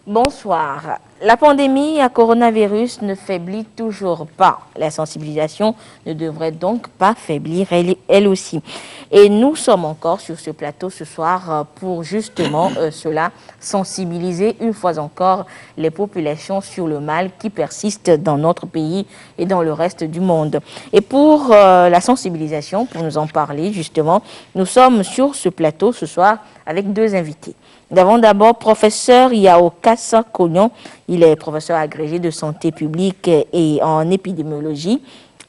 Bonsoir. La pandémie à coronavirus ne faiblit toujours pas. La sensibilisation ne devrait donc pas faiblir elle aussi. Et nous sommes encore sur ce plateau ce soir pour justement cela, sensibiliser une fois encore les populations sur le mal qui persiste dans notre pays et dans le reste du monde. Et pour la sensibilisation, pour nous en parler justement, nous sommes sur ce plateau ce soir avec deux invités. Nous avons d'abord professeur Yao Kassa Kognon. Il est professeur agrégé de santé publique et en épidémiologie,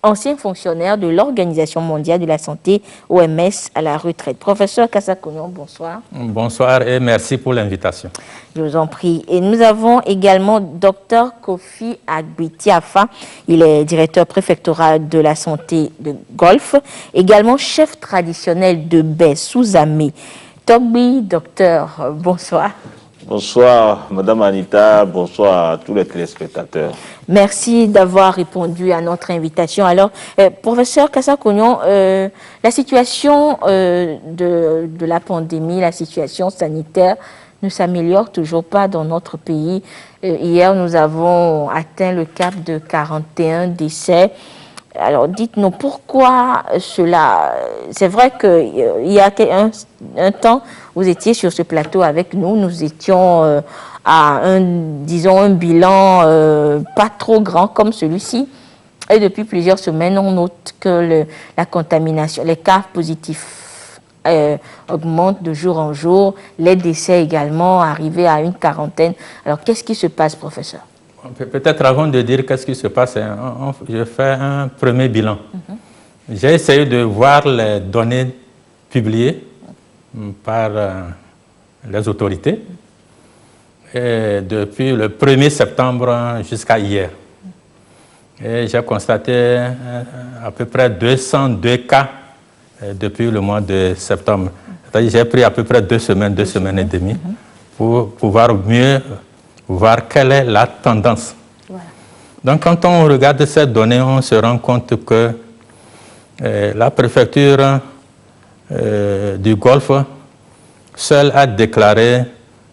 ancien fonctionnaire de l'Organisation mondiale de la santé, OMS, à la retraite. Professeur Kassa Kognon, bonsoir. Bonsoir et merci pour l'invitation. Je vous en prie. Et nous avons également Dr Kofi Agbitiafa. Il est directeur préfectoral de la santé de Golfe, également chef traditionnel de Baie Souzamé. Togbi, docteur, bonsoir. Bonsoir, Madame Anita, bonsoir à tous les téléspectateurs. Merci d'avoir répondu à notre invitation. Alors, professeur Kassa Kognon, la situation de la pandémie, la situation sanitaire ne s'améliore toujours pas dans notre pays. Hier, nous avons atteint le cap de 41 décès. Alors, dites-nous pourquoi cela. C'est vrai qu'il y a un temps, vous étiez sur ce plateau avec nous. Nous étions à un bilan pas trop grand comme celui-ci. Et depuis plusieurs semaines, on note que la contamination, les cas positifs augmentent de jour en jour. Les décès également, arrivés à une quarantaine. Alors, qu'est-ce qui se passe, professeur? Peut-être avant de dire qu'est-ce qui se passe, je fais un premier bilan. J'ai essayé de voir les données publiées par les autorités et depuis le 1er septembre jusqu'à hier. Et j'ai constaté à peu près 202 cas depuis le mois de septembre. C'est-à-dire j'ai pris à peu près 2 semaines et demie pour pouvoir mieux voir quelle est la tendance. Voilà. Donc, quand on regarde ces données, on se rend compte que la préfecture du Golfe seule a déclaré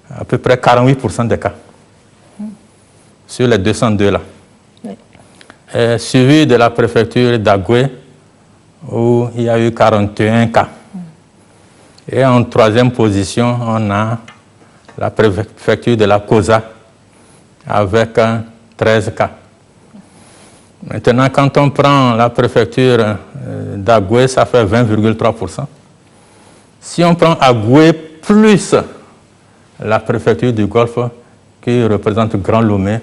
à peu près 48% des cas sur les 202 là. Oui. Suivi de la préfecture d'Agoué où il y a eu 41 cas. Et en troisième position, on a la préfecture de la Kosa avec 13 cas. Maintenant, quand on prend la préfecture d'Agoué, ça fait 20,3%. Si on prend Agoué plus la préfecture du Golfe, qui représente Grand Lomé,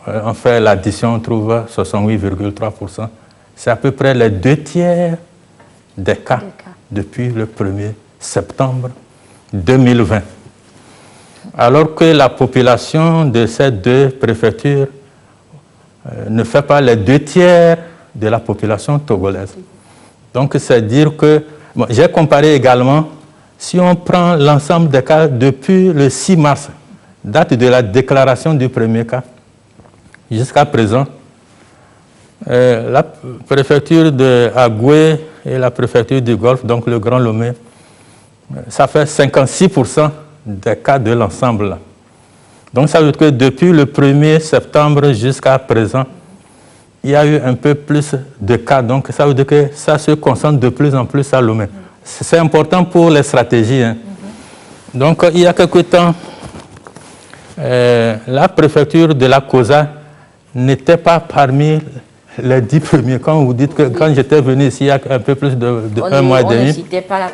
on fait l'addition, on trouve 68,3%. C'est à peu près les 2/3 des cas depuis le 1er septembre 2020. Alors que la population de ces deux préfectures ne fait pas les 2/3 de la population togolaise. Donc, c'est dire que... Bon, j'ai comparé également, si on prend l'ensemble des cas depuis le 6 mars, date de la déclaration du premier cas, jusqu'à présent, la préfecture de Agoué et la préfecture du Golfe, donc le Grand Lomé, ça fait 56% des cas de l'ensemble. Donc ça veut dire que depuis le 1er septembre jusqu'à présent, il y a eu un peu plus de cas. Donc ça veut dire que ça se concentre de plus en plus à Lomé. C'est important pour les stratégies. Hein. Donc il y a quelque temps, la préfecture de la Kosa n'était pas parmi les 10 premiers. Quand vous dites que quand j'étais venu ici il y a un peu plus d'un mois et demi,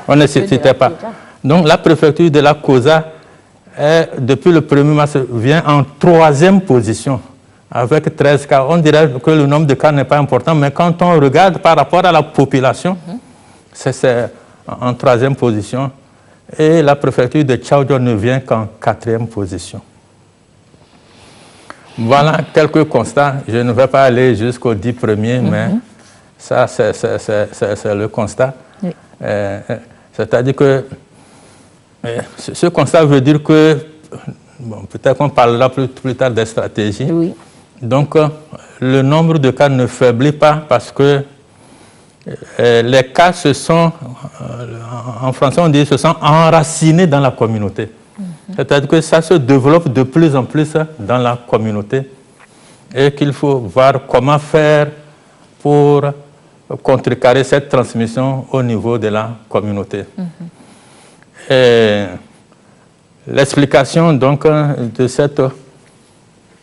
on ne citait pas. Donc la préfecture de la Kosa, depuis le 1er mars, vient en 3e position avec 13 cas. On dirait que le nombre de cas n'est pas important, mais quand on regarde par rapport à la population, c'est en 3e position. Et la préfecture de Tchaoudjo ne vient qu'en 4e position. Voilà quelques constats. Je ne vais pas aller jusqu'aux 10 premiers, mais ça, c'est le constat. Oui. C'est-à-dire que ce constat veut dire que, bon, peut-être qu'on parlera plus tard des stratégies. Oui. Donc, le nombre de cas ne faiblit pas parce que les cas se sont, en français on dit, se sont enracinés dans la communauté. C'est-à-dire que ça se développe de plus en plus dans la communauté et qu'il faut voir comment faire pour contrecarrer cette transmission au niveau de la communauté. Et l'explication donc de cette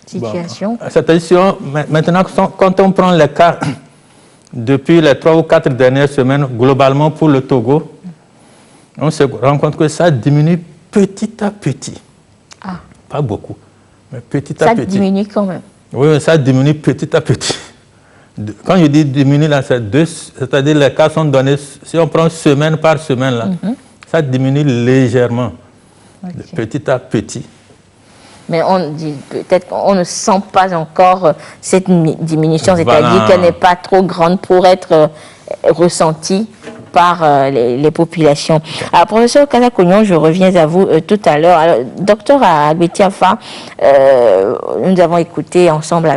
situation. Cette édition, maintenant, quand on prend les cas depuis les 3 ou 4 dernières semaines, globalement pour le Togo, on se rend compte que ça diminue petit à petit. Pas beaucoup, mais petit à petit. Ça diminue quand même. Oui, ça diminue petit à petit. Quand je dis diminue, c'est-à-dire les cas sont donnés, si on prend semaine par semaine, là, ça diminue légèrement, petit à petit. Mais on dit peut-être qu'on ne sent pas encore cette diminution, c'est-à-dire qu'elle n'est pas trop grande pour être ressentie par les populations. Alors, professeur Kasa-Kognon, je reviens à vous tout à l'heure. Alors, docteur Agbeti Alpha, nous avons écouté ensemble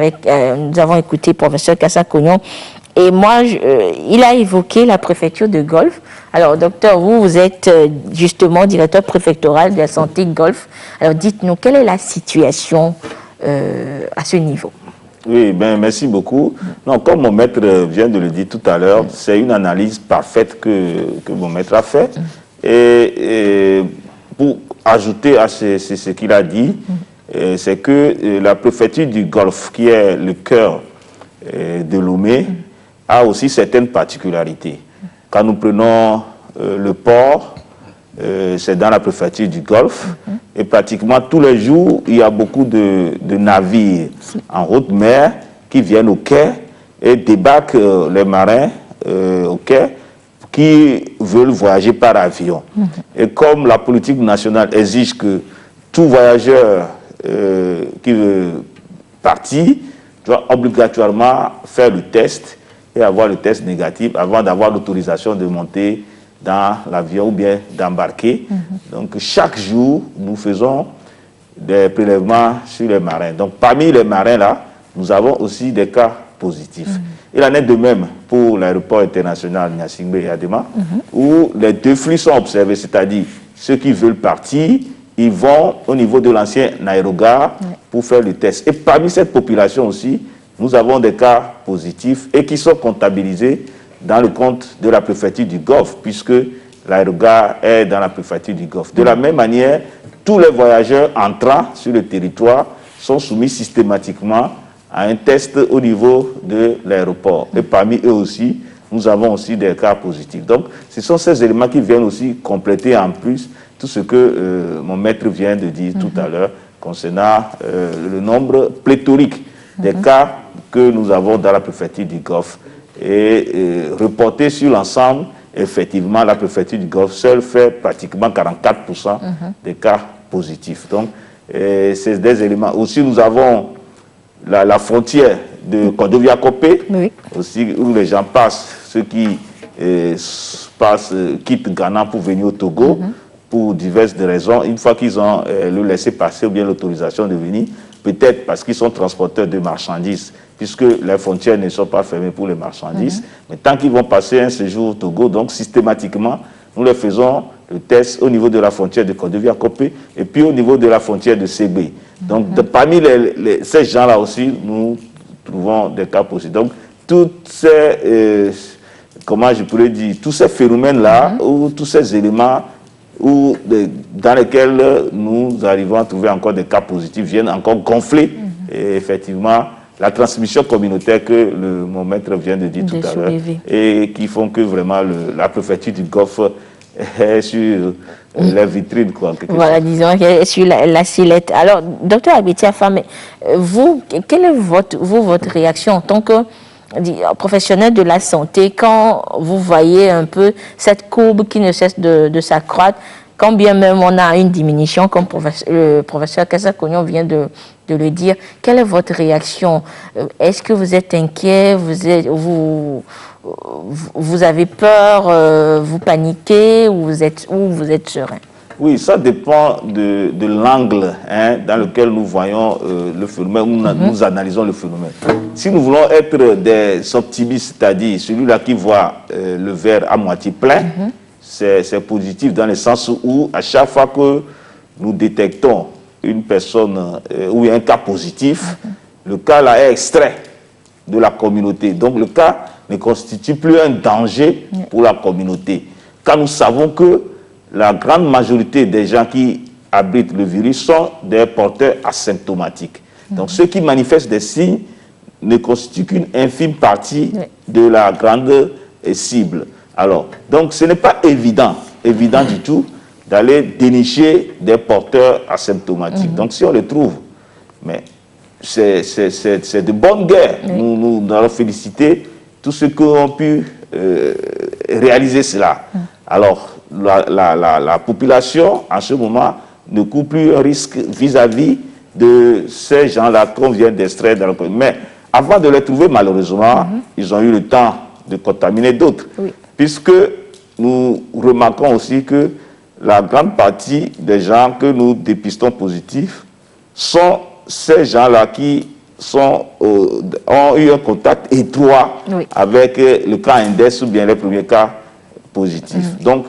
nous avons écouté professeur Kasa-Kognon, et moi, il a évoqué la préfecture de Golfe. Alors, docteur, vous êtes justement directeur préfectoral de la santé Golfe. Alors, dites-nous, quelle est la situation à ce niveau? Oui, ben, merci beaucoup. Non, comme mon maître vient de le dire tout à l'heure, c'est une analyse parfaite que mon maître a faite. Et pour ajouter à ce qu'il a dit, c'est que la préfecture du Golfe, qui est le cœur de Lomé, a aussi certaines particularités. Quand nous prenons le port, c'est dans la préfecture du Golfe, et pratiquement tous les jours, il y a beaucoup de navires en haute mer qui viennent au quai et débarquent les marins au quai qui veulent voyager par avion. Et comme la politique nationale exige que tout voyageur qui veut partir doit obligatoirement faire le test et avoir le test négatif avant d'avoir l'autorisation de monter dans l'avion ou bien d'embarquer. Donc chaque jour, nous faisons des prélèvements sur les marins. Donc parmi les marins là, nous avons aussi des cas positifs. Il en est de même pour l'aéroport international Gnassingbé-Yadema, où les deux flux sont observés, c'est-à-dire ceux qui veulent partir, ils vont au niveau de l'ancien aérogare pour faire le test. Et parmi cette population aussi, nous avons des cas positifs et qui sont comptabilisés dans le compte de la préfecture du Golfe, puisque l'aérogare est dans la préfecture du Golfe. De la même manière, tous les voyageurs entrant sur le territoire sont soumis systématiquement à un test au niveau de l'aéroport. Et parmi eux aussi, nous avons aussi des cas positifs. Donc, ce sont ces éléments qui viennent aussi compléter en plus tout ce que mon maître vient de dire tout à l'heure concernant le nombre pléthorique des cas que nous avons dans la préfecture du Golfe. Et reporté sur l'ensemble, effectivement, la préfecture du Golfe seule fait pratiquement 44% des cas positifs. Donc, c'est des éléments. Aussi, nous avons la frontière de Kodovia-Kopé, aussi où les gens passent, ceux qui quittent Ghana pour venir au Togo, pour diverses raisons. Une fois qu'ils ont le laissez-passer ou bien l'autorisation de venir, peut-être parce qu'ils sont transporteurs de marchandises, puisque les frontières ne sont pas fermées pour les marchandises. Mais tant qu'ils vont passer un séjour au Togo, donc systématiquement, nous leur faisons le test au niveau de la frontière de Kodovia-Kopé et puis au niveau de la frontière de Ségbé. Donc, parmi ces gens-là aussi, nous trouvons des cas positifs. Donc, toutes ces, comment je pourrais dire, tous ces phénomènes-là, ou tous ces éléments dans lesquels nous arrivons à trouver encore des cas positifs viennent encore gonfler et effectivement la transmission communautaire que mon maître vient de dire tout à l'heure et qui font que vraiment la préfecture du Golfe est sur la vitrine. Voilà, disons qu'elle est sur la sellette. Alors, docteur Agbeti Alpha, vous, quelle est votre réaction en tant que professionnel de la santé quand vous voyez un peu cette courbe qui ne cesse de s'accroître, quand bien même on a une diminution, comme le professeur Kasa-Kognon vient de le dire? Quelle est votre réaction? Est-ce que vous êtes inquiet? Vous avez peur? Vous paniquez? Ou vous êtes serein? Oui, ça dépend de l'angle dans lequel nous voyons le phénomène, où nous analysons le phénomène. Si nous voulons être des optimistes, c'est-à-dire celui-là qui voit le verre à moitié plein, c'est positif dans le sens où à chaque fois que nous détectons une personne ou un cas positif, le cas là est extrait de la communauté. Donc le cas ne constitue plus un danger pour la communauté. Car nous savons que la grande majorité des gens qui abritent le virus sont des porteurs asymptomatiques. Donc ceux qui manifestent des signes ne constituent qu'une infime partie de la grande cible. Alors, donc ce n'est pas évident du tout d'aller dénicher des porteurs asymptomatiques. Donc si on les trouve, mais c'est de bonne guerre. Nous allons féliciter tous ceux qui ont pu réaliser cela. Alors, la population, en ce moment, ne court plus un risque vis-à-vis de ces gens-là qu'on vient d'extraire dans le pays. Mais avant de les trouver, malheureusement, ils ont eu le temps de contaminer d'autres. Puisque nous remarquons aussi que la grande partie des gens que nous dépistons positifs sont ces gens-là qui ont eu un contact étroit avec le cas index ou bien les premiers cas positifs. Donc,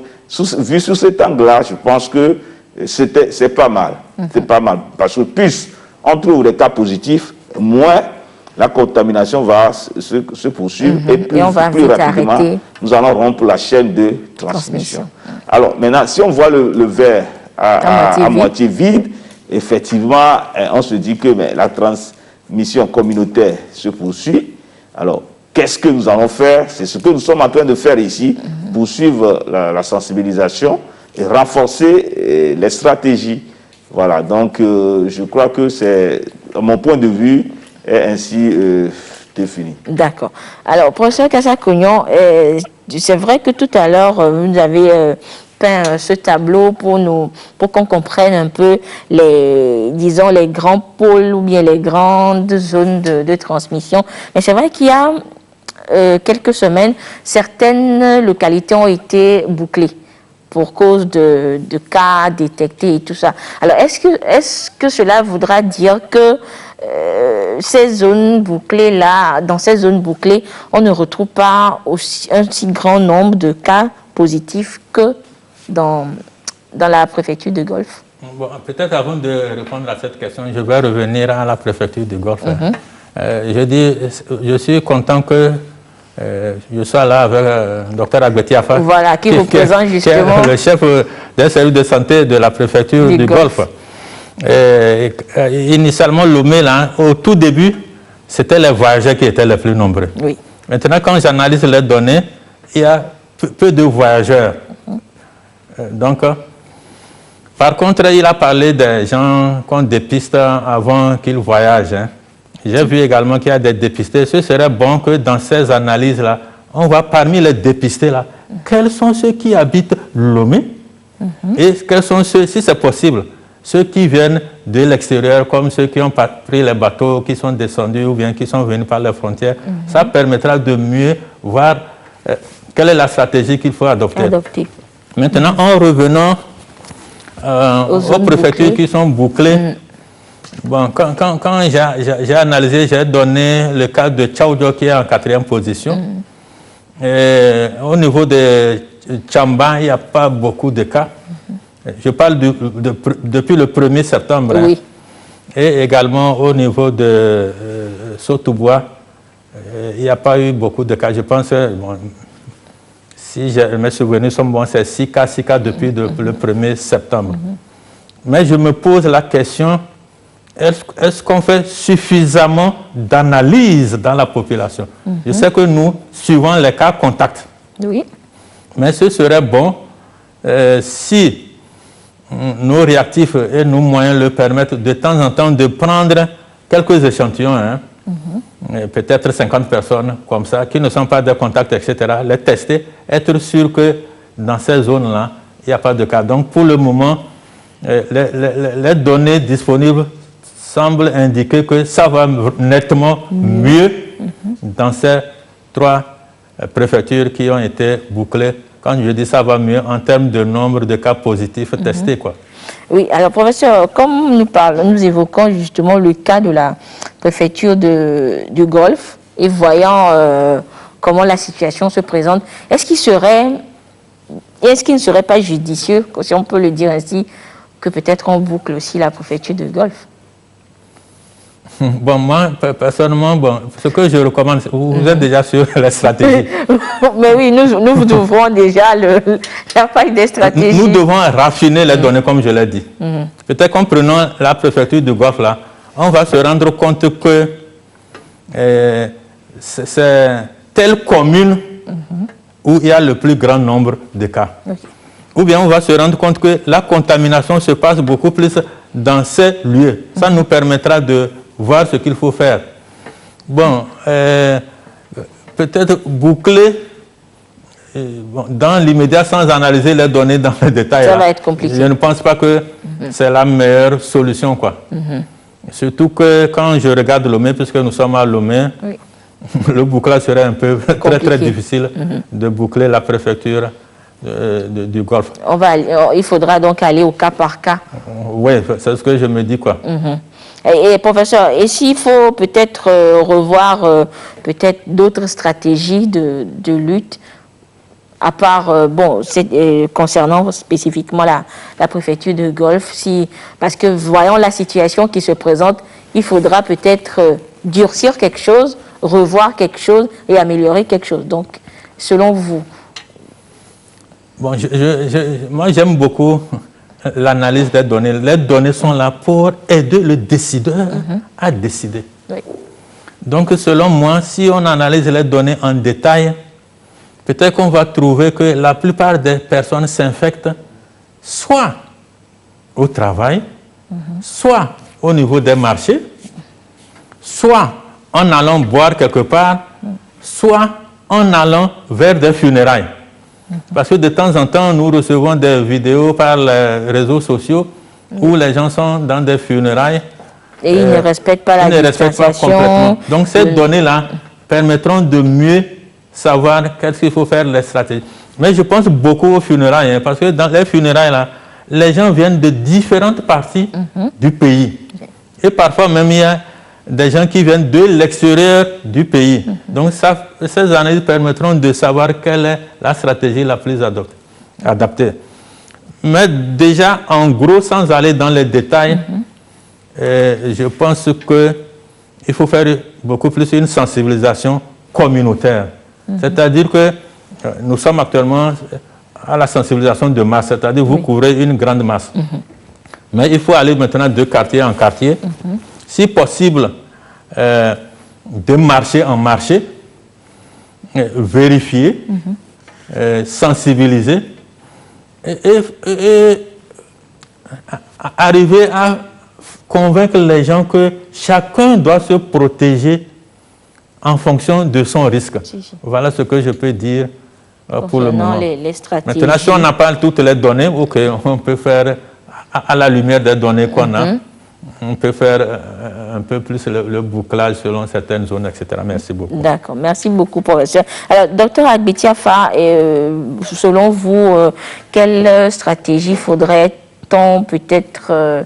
vu sous cet angle-là, je pense que c'est pas mal. C'est pas mal. Parce que plus on trouve des cas positifs, moins la contamination va se poursuivre et plus rapidement, nous allons rompre la chaîne de transmission. Alors, maintenant, si on voit le verre à moitié vide, effectivement, on se dit que la transmission communautaire se poursuit. Alors, qu'est-ce que nous allons faire? C'est ce que nous sommes en train de faire ici, poursuivre la sensibilisation et renforcer les stratégies. Voilà, donc je crois que mon point de vue est ainsi défini. D'accord. Alors, professeur Kassa-Kognon, c'est vrai que tout à l'heure, vous avez peint ce tableau pour qu'on comprenne un peu les grands pôles ou bien les grandes zones de transmission. Mais c'est vrai qu'il y a quelques semaines, certaines localités ont été bouclées pour cause de cas détectés et tout ça. Alors, est-ce que cela voudra dire que ces zones bouclées-là, dans ces zones bouclées, on ne retrouve pas un si grand nombre de cas positifs que dans la préfecture de Golfe? Bon, peut-être avant de répondre à cette question, je vais revenir à la préfecture de Golfe. Je suis content que je sois là avec le docteur Agbeti Afa, voilà, qui représente justement le chef des services de santé de la préfecture du Golfe. Initialement, Lomé, là, au tout début, c'était les voyageurs qui étaient les plus nombreux. Oui. Maintenant, quand j'analyse les données, il y a peu de voyageurs. Donc, par contre, il a parlé des gens qu'on dépiste avant qu'ils voyagent. J'ai vu également qu'il y a des dépistés. Ce serait bon que dans ces analyses-là, on voit parmi les dépistés-là, quels sont ceux qui habitent Lomé et quels sont ceux, si c'est possible, ceux qui viennent de l'extérieur, comme ceux qui ont pris les bateaux, qui sont descendus ou bien qui sont venus par les frontières. Ça permettra de mieux voir quelle est la stratégie qu'il faut adopter. Maintenant, en revenant aux préfectures qui sont bouclées, bon, quand j'ai analysé, j'ai donné le cas de Tchaoudjo qui est en 4e position. Et au niveau de Tchamba, il n'y a pas beaucoup de cas. Je parle depuis le 1er septembre. Oui. Et également au niveau de Sotoubois, il n'y a pas eu beaucoup de cas. Je pense, bon, si mes souvenirs sont bons, c'est 6 cas depuis le 1er septembre. Mais je me pose la question, est-ce qu'on fait suffisamment d'analyse dans la population? Je sais que nous suivons les cas contacts. Oui. Mais ce serait bon si nos réactifs et nos moyens le permettent de temps en temps de prendre quelques échantillons, peut-être 50 personnes comme ça, qui ne sont pas des contacts, etc., les tester, être sûr que dans ces zones-là, il n'y a pas de cas. Donc pour le moment, les données disponibles semblent indiquer que ça va nettement mieux dans ces 3 préfectures qui ont été bouclées. Quand je dis ça va mieux, en termes de nombre de cas positifs testés, quoi. Oui, alors professeur, comme nous évoquons justement le cas de la préfecture du Golfe et voyant comment la situation se présente, est-ce qu'il ne serait pas judicieux, si on peut le dire ainsi, que peut-être on boucle aussi la préfecture de Golfe. Bon, moi, personnellement, ce que je recommande, vous êtes déjà sur la stratégie. Mais oui, nous devons déjà la page des stratégies. Nous devons raffiner les données, comme je l'ai dit. Peut-être qu'en prenant la préfecture du Golfe, là, on va se rendre compte que c'est telle commune où il y a le plus grand nombre de cas. Okay. Ou bien on va se rendre compte que la contamination se passe beaucoup plus dans ces lieux. Ça nous permettra de voir ce qu'il faut faire. Bon, peut-être boucler dans l'immédiat sans analyser les données dans les détails. Ça va être compliqué. Je ne pense pas que c'est la meilleure solution, quoi. Surtout que quand je regarde Lomé, puisque nous sommes à Lomé, oui. Le bouclage serait un peu très difficile de boucler la préfecture du Golfe. Il faudra donc aller au cas par cas. Oui, c'est ce que je me dis, quoi. Et professeur, et s'il faut peut-être revoir peut-être d'autres stratégies de lutte, à part, concernant spécifiquement la préfecture de Golfe, parce que voyons la situation qui se présente, il faudra peut-être durcir quelque chose, revoir quelque chose et améliorer quelque chose. Donc, selon vous? Bon, moi, j'aime beaucoup l'analyse des données. Les données sont là pour aider le décideur à décider. Oui. Donc, selon moi, si on analyse les données en détail, peut-être qu'on va trouver que la plupart des personnes s'infectent soit au travail, soit au niveau des marchés, soit en allant boire quelque part, soit en allant vers des funérailles. Parce que de temps en temps, nous recevons des vidéos par les réseaux sociaux où les gens sont dans des funérailles. Et ils ne respectent pas la distanciation. Ils ne respectent pas complètement. Donc ces données-là permettront de mieux savoir qu'est-ce qu'il faut faire, les stratégies. Mais je pense beaucoup aux funérailles, parce que dans les funérailles, là, les gens viennent de différentes parties du pays. Et parfois même, il y a des gens qui viennent de l'extérieur du pays. Donc ces analyses permettront de savoir quelle est la stratégie la plus adaptée. Mais déjà, en gros, sans aller dans les détails, je pense qu'il faut faire beaucoup plus une sensibilisation communautaire. C'est-à-dire que nous sommes actuellement à la sensibilisation de masse, c'est-à-dire vous couvrez une grande masse. Mais il faut aller maintenant de quartier en quartier, si possible, de marché en marché, vérifier, sensibiliser et arriver à convaincre les gens que chacun doit se protéger en fonction de son risque. Voilà ce que je peux dire pour le moment. Les stratégies. Maintenant, si on n'a pas toutes les données, ok, on peut faire, à la lumière des données qu'on a, on peut faire un peu plus le bouclage selon certaines zones, etc. Merci beaucoup. D'accord, merci beaucoup, professeur. Alors, docteur Agbetiafa, selon vous, quelle stratégie faudrait-on peut-être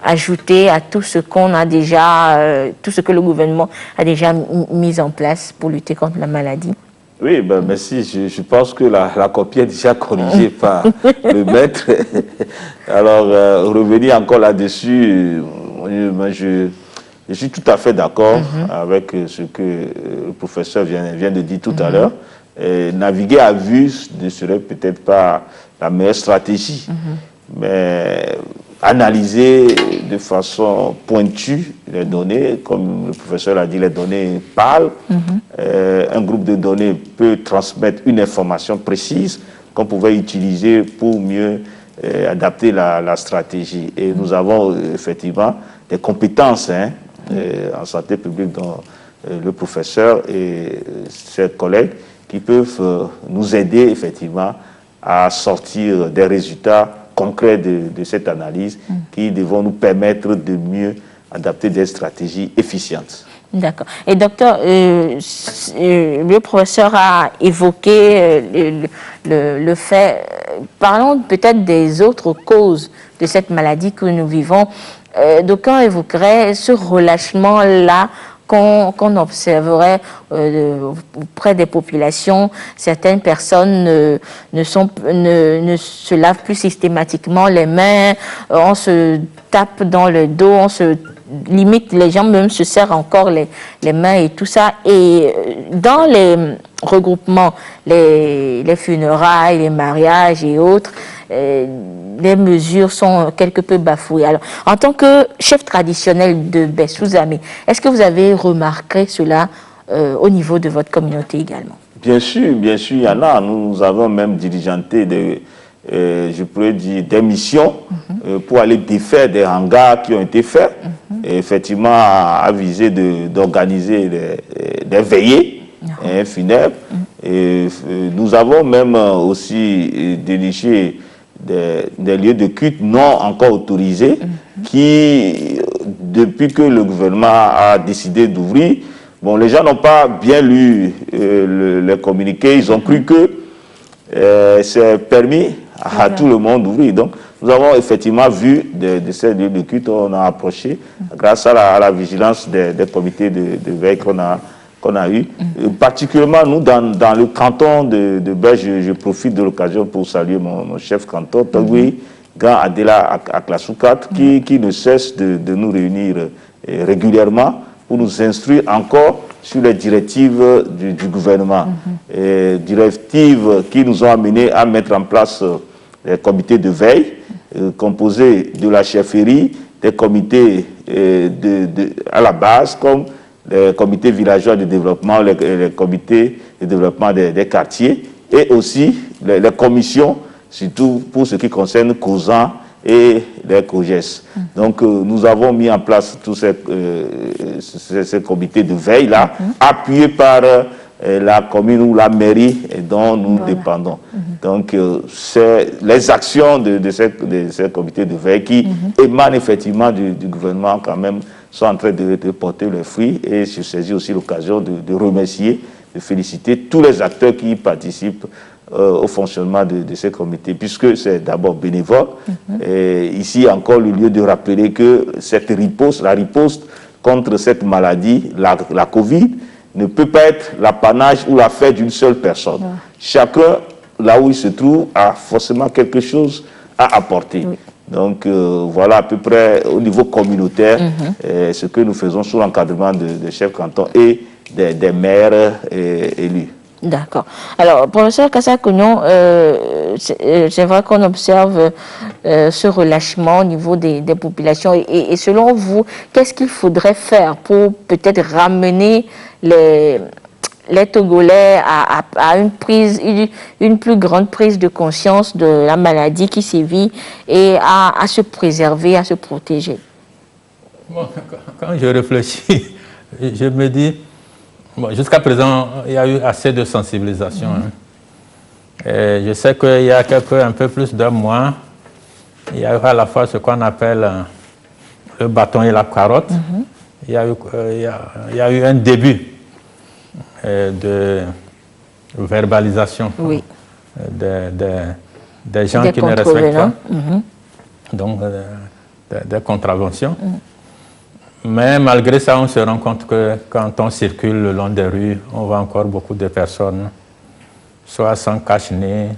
ajouter à tout ce qu'on a déjà, tout ce que le gouvernement a déjà mis en place pour lutter contre la maladie? Oui, ben merci. Je pense que la copie est déjà corrigée par le maître. Alors, revenir encore là-dessus, je suis tout à fait d'accord avec ce que le professeur vient de dire tout à l'heure. Naviguer à vue ne serait peut-être pas la meilleure stratégie, mais analyser de façon pointue les données, comme le professeur l'a dit, les données parlent. Un groupe de données peut transmettre une information précise qu'on pouvait utiliser pour mieux adapter la stratégie. Et nous avons effectivement des compétences en santé publique dont le professeur et ses collègues qui peuvent nous aider effectivement à sortir des résultats concrets de cette analyse qui devront nous permettre de mieux adapter des stratégies efficientes. D'accord. Et docteur, le professeur a évoqué le fait, parlons peut-être des autres causes de cette maladie que nous vivons. D'aucuns évoqueraient ce relâchement-là qu'on observerait auprès des populations. Certaines personnes ne se lavent plus systématiquement les mains, on se tape dans le dos, limite les gens même se serrent encore les mains et tout ça. Et dans les regroupements, les funérailles, les mariages et autres, les mesures sont quelque peu bafouées. Alors, en tant que chef traditionnel de Bessou-Zame, est-ce que vous avez remarqué cela au niveau de votre communauté également? Bien sûr, il y en a. Nous avons même diligenté je pourrais dire, des missions pour aller défaire des hangars qui ont été faits, et effectivement à viser d'organiser des veillées funèbres. Et nous avons même aussi déniché des lieux de culte non encore autorisés qui, depuis que le gouvernement a décidé d'ouvrir, bon, les gens n'ont pas bien lu les communiqués, ils ont cru que c'est permis à tout le monde d'ouvrir. Donc, nous avons effectivement vu de ces lieux de culte, on a approché grâce à la vigilance des comités de veille qu'on a eu. Particulièrement, nous, dans le canton de Baie, je profite de l'occasion pour saluer mon chef canton, Togui Gan Adela Aklasoukat, qui ne cesse de nous réunir régulièrement pour nous instruire encore sur les directives du gouvernement. Directives qui nous ont amenés à mettre en place des comités de veille composés de la chefferie, des comités à la base, comme les comités villageois de développement, les comités de développement des quartiers, et aussi les commissions, surtout pour ce qui concerne COSAN et les COGES. Donc nous avons mis en place tous ces comités de veille-là, appuyés par la commune ou la mairie dont nous dépendons. Donc c'est les actions de ces comités de veille qui émanent effectivement du gouvernement quand même, sont en train de porter leurs fruits, et je saisis aussi l'occasion de remercier, de féliciter tous les acteurs qui participent au fonctionnement de ces comités, puisque c'est d'abord bénévole. Et ici encore le lieu de rappeler que cette riposte, la riposte contre cette maladie, la Covid, ne peut pas être l'apanage ou l'affaire d'une seule personne. Chacun, là où il se trouve, a forcément quelque chose à apporter. Donc voilà à peu près au niveau communautaire ce que nous faisons sous l'encadrement de chefs cantons et des maires élus. D'accord. Alors, professeur Kassa-Kounion, c'est vrai qu'on observe ce relâchement au niveau des populations. Et selon vous, qu'est-ce qu'il faudrait faire pour peut-être ramener les Togolais à une plus grande prise de conscience de la maladie qui sévit et à se préserver, à se protéger? Bon, quand je réfléchis, je me dis, bon, jusqu'à présent, il y a eu assez de sensibilisation. Et je sais qu'il y a un peu plus d'un mois, il y a eu à la fois ce qu'on appelle le bâton et la carotte. Il y a eu un début de verbalisation des gens qui ne respectent pas, donc des contraventions. Mais malgré ça, on se rend compte que quand on circule le long des rues, on voit encore beaucoup de personnes, soit sans cache-nez,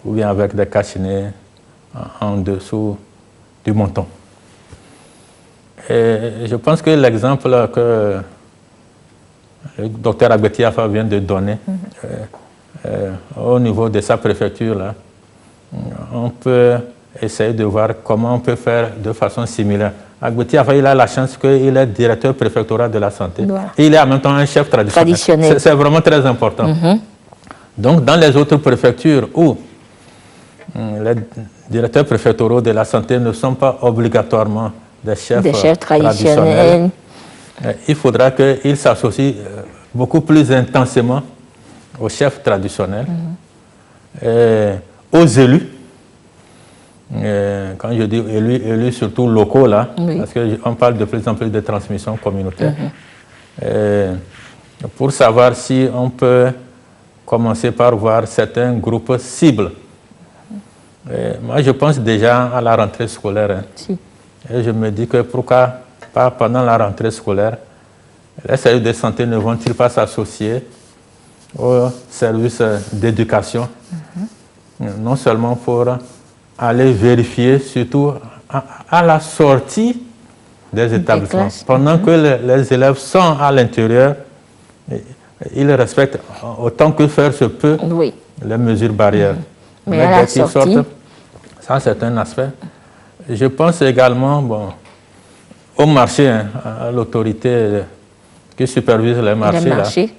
ou bien avec des cache-nez en dessous du menton. Et je pense que l'exemple que le docteur Agbetiafa vient de donner, au niveau de sa préfecture, là, on peut essayer de voir comment on peut faire de façon similaire. Agbetiafa, il a la chance qu'il est directeur préfectoral de la santé. Et il est en même temps un chef traditionnel. C'est vraiment très important. Donc, dans les autres préfectures où les directeurs préfectoraux de la santé ne sont pas obligatoirement des chefs traditionnels, il faudra qu'ils s'associent beaucoup plus intensément aux chefs traditionnels, aux élus. Quand je dis élus surtout locaux, là, parce qu'on parle de plus en plus de transmission communautaire, pour savoir si on peut commencer par voir certains groupes cibles. Moi, je pense déjà à la rentrée scolaire. Et je me dis que pourquoi pas pendant la rentrée scolaire, Les services de santé ne vont-ils pas s'associer aux services d'éducation, non seulement pour aller vérifier, surtout à la sortie des établissements. Pendant que les élèves sont à l'intérieur, ils respectent autant que faire se peut les mesures barrières. Mais à la sortie, ça c'est un aspect. Je pense également au marché, à l'autorité qui supervise les marchés.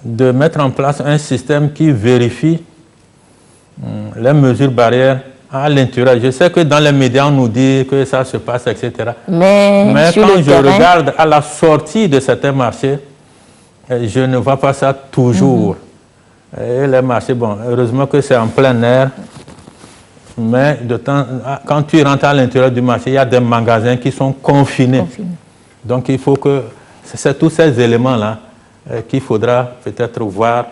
De mettre en place un système qui vérifie les mesures barrières à l'intérieur. Je sais que dans les médias, on nous dit que ça se passe, etc. Mais quand je regarde à la sortie de certains marchés, je ne vois pas ça toujours. Et les marchés, heureusement que c'est en plein air, mais quand tu rentres à l'intérieur du marché, il y a des magasins qui sont confinés. Donc il faut que, c'est tous ces éléments-là qu'il faudra peut-être voir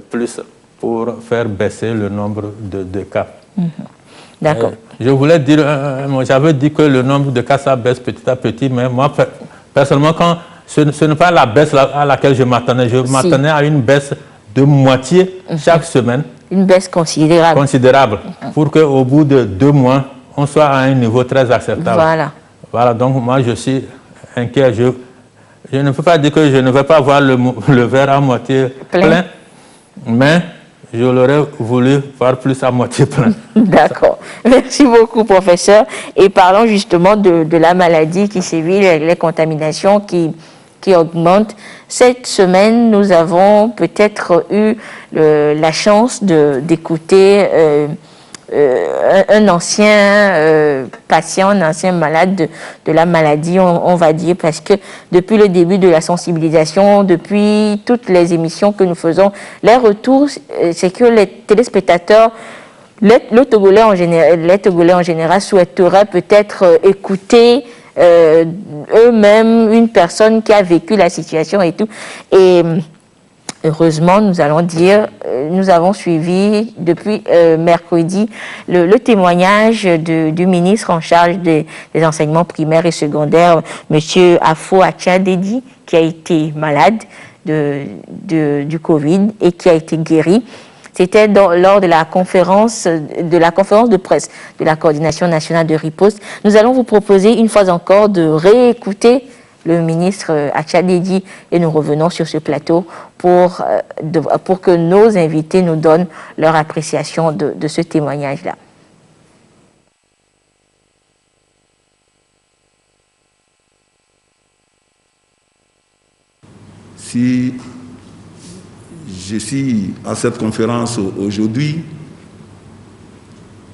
plus pour faire baisser le nombre de cas. D'accord. Je voulais dire, j'avais dit que le nombre de cas, ça baisse petit à petit, mais moi, personnellement, ce n'est pas la baisse à laquelle je m'attendais. Je m'attendais à une baisse de moitié chaque semaine. Une baisse considérable. Considérable, pour qu'au bout de 2 mois, on soit à un niveau très acceptable. Voilà, donc moi, je suis inquiet. Je ne peux pas dire que je ne vais pas voir le verre à moitié plein, mais je l'aurais voulu voir plus à moitié plein. D'accord. Merci beaucoup, professeur. Et parlons justement de la maladie qui sévit, les contaminations qui augmentent. Cette semaine, nous avons peut-être eu la chance d'écouter un ancien patient, un ancien malade de la maladie, on va dire, parce que depuis le début de la sensibilisation, depuis toutes les émissions que nous faisons, les retours, c'est que les téléspectateurs, les Togolais en général souhaiteraient peut-être écouter eux-mêmes une personne qui a vécu la situation et tout. Et heureusement, nous allons dire, nous avons suivi depuis mercredi le témoignage du ministre en charge des enseignements primaires et secondaires, M. Afo Atchadedi, qui a été malade du Covid et qui a été guéri. C'était lors de la conférence de presse de la Coordination nationale de riposte. Nous allons vous proposer une fois encore de réécouter le ministre Atchadedi et nous revenons sur ce plateau pour que nos invités nous donnent leur appréciation de ce témoignage-là. Si je suis à cette conférence aujourd'hui,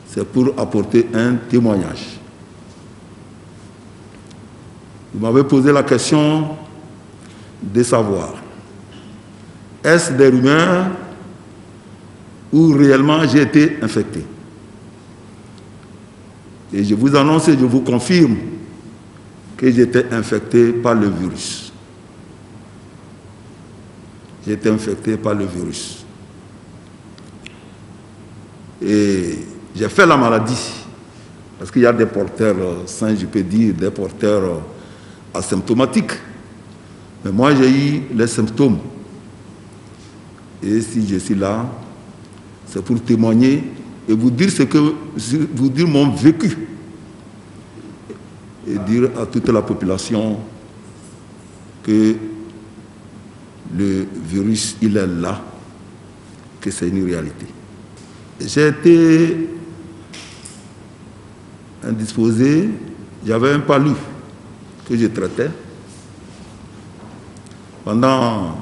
c'est pour apporter un témoignage. Vous m'avez posé la question de savoir, est-ce des rumeurs ou réellement j'ai été infecté? Et je vous annonce et je vous confirme que j'étais infecté par le virus. J'ai été infecté par le virus. Et j'ai fait la maladie, parce qu'il y a des porteurs sains, je peux dire, des porteurs asymptomatiques. Mais moi, j'ai eu les symptômes. Et si je suis là, c'est pour témoigner et vous dire vous dire mon vécu. Et dire à toute la population que le virus, il est là, que c'est une réalité. J'ai été indisposé, j'avais un palu que je traitais pendant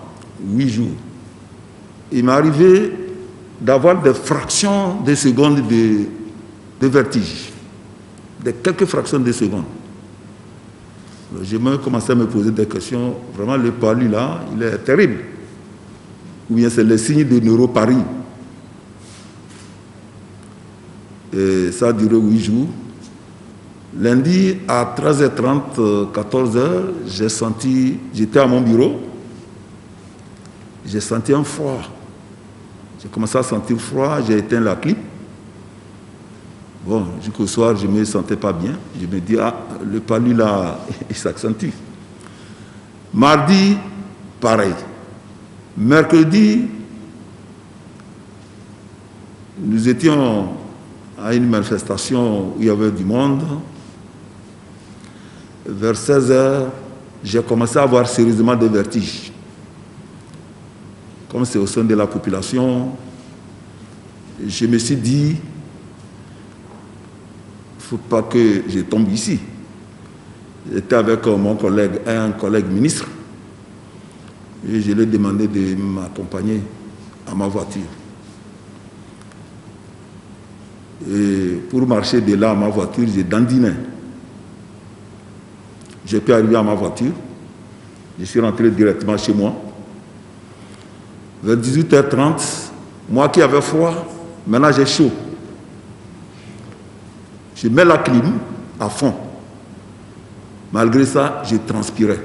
8 jours. Il m'est arrivé d'avoir des fractions de secondes de vertige, de quelques fractions de secondes. J'ai même commencé à me poser des questions. Vraiment, le palu là, il est terrible. Ou bien c'est le signe de neuroparie. Et ça a duré 8 jours. Lundi, à 13h30, 14h, j'étais à mon bureau, j'ai senti un froid. J'ai commencé à sentir froid, j'ai éteint la clim. Bon, jusqu'au soir, je ne me sentais pas bien. Je me dis, le palu là, il s'accentue. Mardi, pareil. Mercredi, nous étions à une manifestation où il y avait du monde. Vers 16h, j'ai commencé à avoir sérieusement des vertiges. Comme c'est au sein de la population, je me suis dit, il ne faut pas que je tombe ici. J'étais avec mon collègue, un collègue ministre, et je lui ai demandé de m'accompagner à ma voiture. Et pour marcher de là à ma voiture, j'ai dandinais. J'ai pu arriver à ma voiture, je suis rentré directement chez moi. Vers 18h30, moi qui avais froid, maintenant j'ai chaud. Je mets la clim à fond. Malgré ça, je transpirais.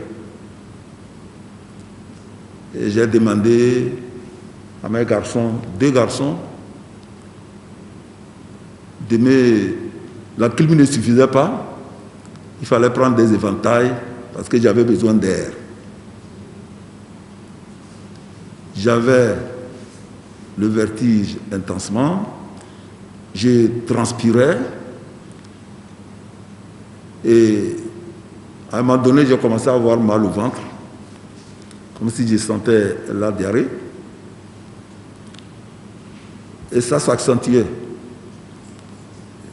Et j'ai demandé à mes garçons, 2 garçons, la clim ne suffisait pas. Il fallait prendre des éventails parce que j'avais besoin d'air. J'avais le vertige intensement, je transpirais et à un moment donné, j'ai commencé à avoir mal au ventre, comme si je sentais la diarrhée. Et ça s'accentuait.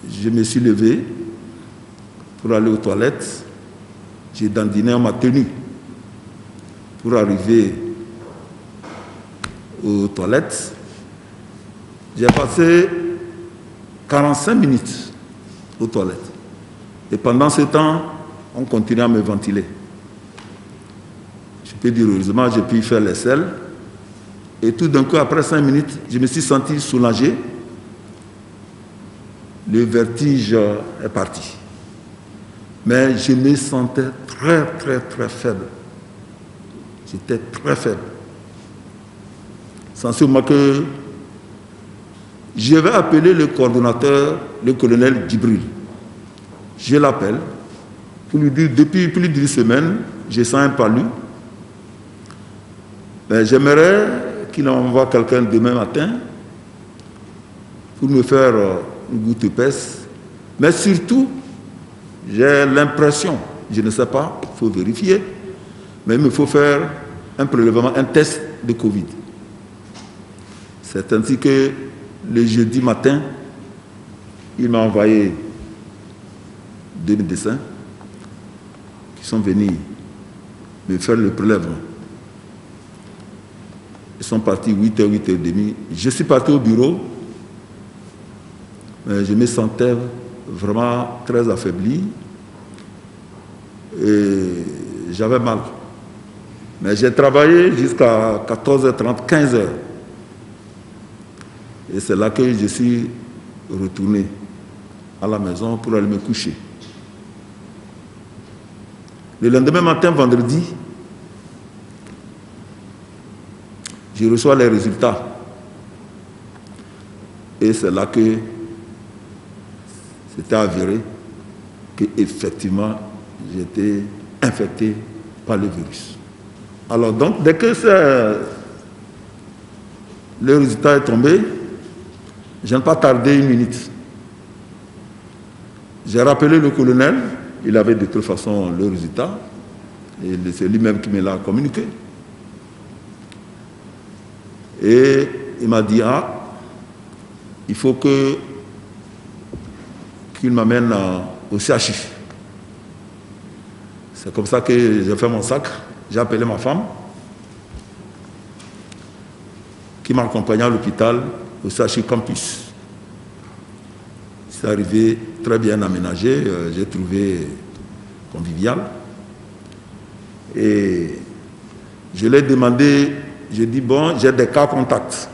Je me suis levé pour aller aux toilettes. J'ai dandiné ma tenue pour arriver aux toilettes. J'ai passé 45 minutes aux toilettes. Et pendant ce temps, on continuait à me ventiler. Je peux dire heureusement, j'ai pu faire les selles. Et tout d'un coup, après 5 minutes, je me suis senti soulagé. Le vertige est parti. Mais je me sentais très, très, très faible. J'étais très faible. Sensiblement que je vais appeler le coordonnateur, le colonel Djibril. Je l'appelle pour lui dire, depuis plus d'une semaine, je sens un palu. Ben, j'aimerais qu'il envoie quelqu'un demain matin pour me faire une goutte épaisse. Mais surtout, j'ai l'impression, je ne sais pas, il faut vérifier, mais il me faut faire un prélèvement, un test de Covid. C'est ainsi que le jeudi matin, il m'a envoyé 2 médecins qui sont venus me faire le prélèvement. Ils sont partis 8h, 8h30. Je suis parti au bureau, mais je me sentais vraiment très affaibli et j'avais mal. Mais j'ai travaillé jusqu'à 14h30, 15h. Et c'est là que je suis retourné à la maison pour aller me coucher. Le lendemain matin, vendredi, je reçois les résultats. Et c'est là que c'était avéré qu'effectivement, j'étais infecté par le virus. Alors donc, dès que le résultat est tombé, je n'ai pas tardé 1 minute. J'ai rappelé le colonel, il avait de toute façon le résultat, et c'est lui-même qui me l'a communiqué. Et il m'a dit, il faut qu'il m'amène au CHU. C'est comme ça que j'ai fait mon sac. J'ai appelé ma femme, qui m'a accompagné à l'hôpital, au CHU Campus. C'est arrivé très bien aménagé, j'ai trouvé convivial. Et je l'ai demandé, j'ai dit, bon, j'ai des cas contacts.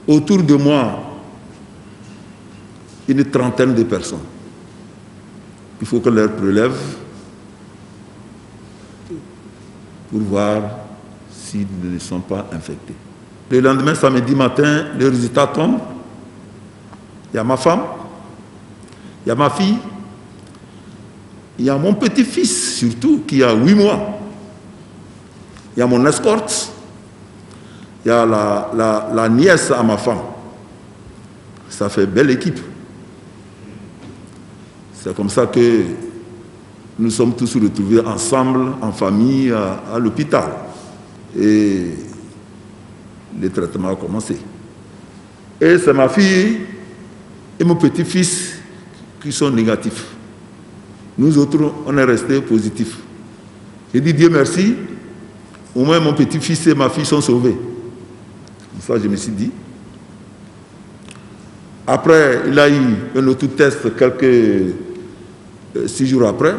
Autour de moi, une 30aine de personnes. Il faut que leur prélève pour voir s'ils ne sont pas infectés. Le lendemain, samedi matin, le résultat tombe. Il y a ma femme, il y a ma fille, il y a mon petit-fils surtout qui a 8 mois. il y a mon escorte, il y a la nièce à ma femme. Ça fait belle équipe. C'est comme ça que nous sommes tous retrouvés ensemble, en famille, à l'hôpital. Et le traitement a commencé. Et c'est ma fille et mon petit-fils qui sont négatifs. Nous autres, on est restés positifs. J'ai dit Dieu merci, au moins mon petit-fils et ma fille sont sauvés. Comme ça, je me suis dit. Après, il a eu un autre test 6 jours après.